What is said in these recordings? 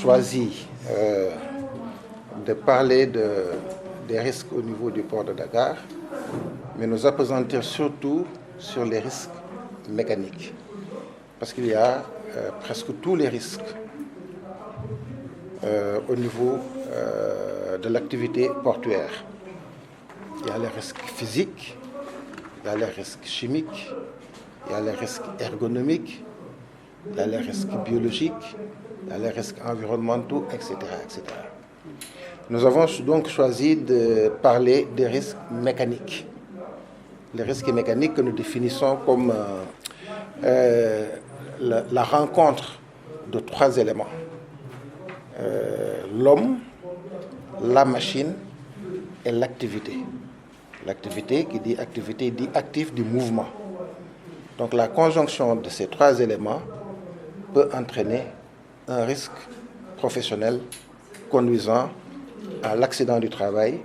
choisi de parler des risques au niveau du port de Dakar, mais nous appesantir surtout sur les risques mécaniques. Parce qu'il y a presque tous les risques au niveau de l'activité portuaire. Il y a les risques physiques, il y a les risques chimiques, il y a les risques ergonomiques, il y a les risques biologiques, il y a les risques environnementaux, etc., etc. Nous avons donc choisi de parler des risques mécaniques. Les risques mécaniques que nous définissons comme la rencontre de trois éléments. L'homme, la machine et l'activité. L'activité, qui dit activité, dit actif du mouvement. Donc la conjonction de ces trois éléments peut entraîner un risque professionnel conduisant à l'accident du travail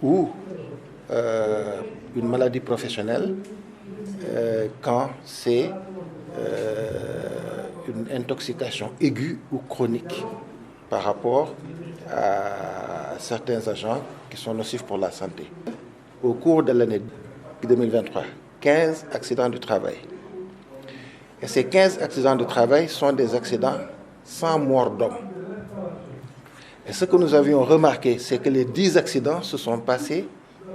ou une maladie professionnelle quand c'est une intoxication aiguë ou chronique par rapport à certains agents qui sont nocifs pour la santé. Au cours de l'année 2023, 15 accidents du travail. Et ces 15 accidents de travail sont des accidents sans mort d'homme. Et ce que nous avions remarqué, c'est que les 10 accidents se sont passés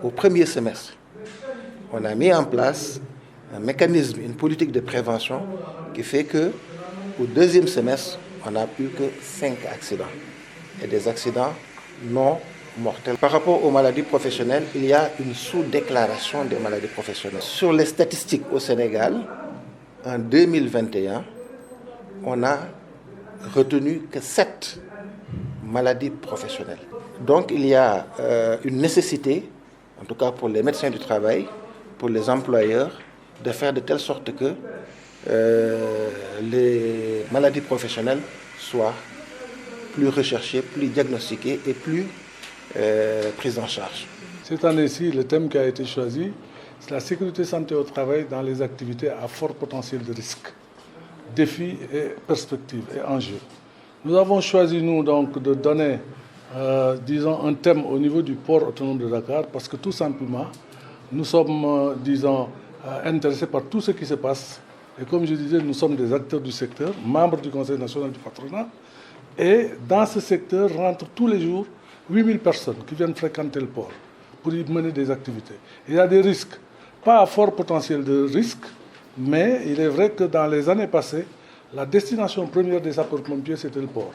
au premier semestre. On a mis en place un mécanisme, une politique de prévention qui fait qu'au deuxième semestre, on n'a plus que 5 accidents. Et des accidents non mortels. Par rapport aux maladies professionnelles, il y a une sous-déclaration des maladies professionnelles. Sur les statistiques au Sénégal, en 2021, on n'a retenu que 7 maladies professionnelles. Donc il y a une nécessité, en tout cas pour les médecins du travail, pour les employeurs, de faire de telle sorte que les maladies professionnelles soient plus recherchées, plus diagnostiquées et plus prises en charge. Cette année-ci, le thème qui a été choisi, c'est la sécurité santé au travail dans les activités à fort potentiel de risque, défis et perspectives et enjeux. Nous avons choisi, nous, donc, de donner, disons, un thème au niveau du port autonome de Dakar parce que, tout simplement, nous sommes, disons, intéressés par tout ce qui se passe. Et comme je disais, nous sommes des acteurs du secteur, membres du Conseil national du patronat. Et dans ce secteur rentrent tous les jours 8000 personnes qui viennent fréquenter le port pour y mener des activités. Il y a des risques, pas à fort potentiel de risque, mais il est vrai que dans les années passées, la destination première des sapeurs-pompiers, c'était le port.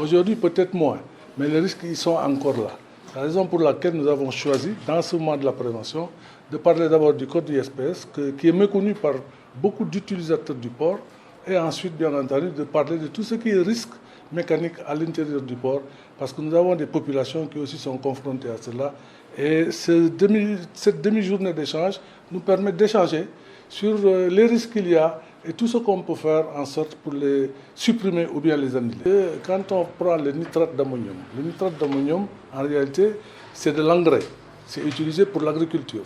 Aujourd'hui, peut-être moins, mais les risques, ils sont encore là. La raison pour laquelle nous avons choisi, dans ce moment de la prévention, de parler d'abord du code du SPS, qui est méconnu par beaucoup d'utilisateurs du port, et ensuite, bien entendu, de parler de tout ce qui est risque mécanique à l'intérieur du port, parce que nous avons des populations qui aussi sont confrontées à cela. Et cette demi-journée d'échange nous permet d'échanger sur les risques qu'il y a et tout ce qu'on peut faire en sorte pour les supprimer ou bien les annuler. Et quand on prend le nitrate d'ammonium, en réalité, c'est de l'engrais. C'est utilisé pour l'agriculture.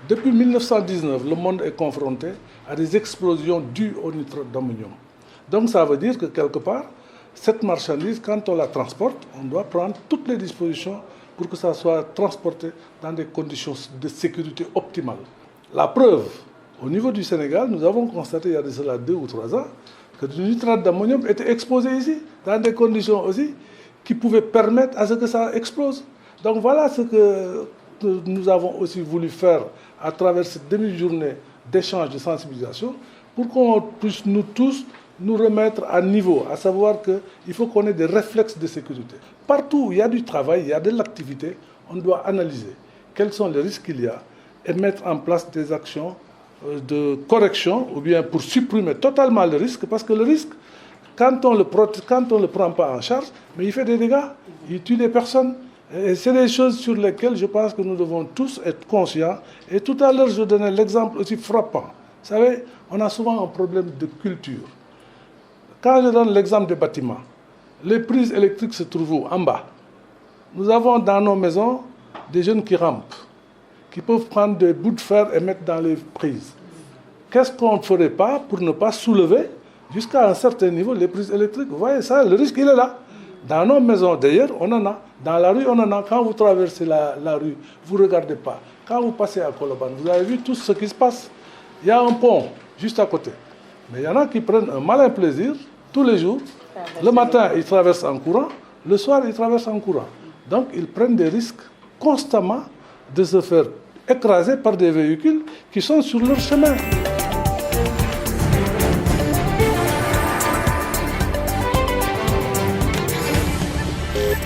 Depuis 1919, le monde est confronté à des explosions dues au nitrate d'ammonium. Donc ça veut dire que quelque part, cette marchandise, quand on la transporte, on doit prendre toutes les dispositions pour que ça soit transporté dans des conditions de sécurité optimales. La preuve, au niveau du Sénégal, nous avons constaté il y a de cela 2 ou 3 ans que le nitrate d'ammonium était exposé ici, dans des conditions aussi qui pouvaient permettre à ce que ça explose. Donc voilà ce que nous avons aussi voulu faire à travers cette demi-journée d'échange, de sensibilisation, pour qu'on puisse nous tous nous remettre à niveau, à savoir qu'il faut qu'on ait des réflexes de sécurité. Partout où il y a du travail, il y a de l'activité, on doit analyser quels sont les risques qu'il y a et mettre en place des actions de correction ou bien pour supprimer totalement le risque, parce que le risque, quand on le prend pas en charge, mais il fait des dégâts, il tue des personnes. Et c'est des choses sur lesquelles je pense que nous devons tous être conscients. Et tout à l'heure, je donnais l'exemple aussi frappant. Vous savez, on a souvent un problème de culture. Quand je donne l'exemple des bâtiments, les prises électriques se trouvent où? En bas. Nous avons dans nos maisons des jeunes qui rampent, qui peuvent prendre des bouts de fer et mettre dans les prises. Qu'est-ce qu'on ne ferait pas pour ne pas soulever jusqu'à un certain niveau les prises électriques? Vous voyez ça, le risque il est là. Dans nos maisons, d'ailleurs, on en a. Dans la rue, on en a. Quand vous traversez la rue, vous ne regardez pas. Quand vous passez à Colobane, vous avez vu tout ce qui se passe. Il y a un pont juste à côté. Mais il y en a qui prennent un malin plaisir tous les jours. Le matin, ils traversent en courant. Le soir, ils traversent en courant. Donc, ils prennent des risques constamment de se faire écraser par des véhicules qui sont sur leur chemin.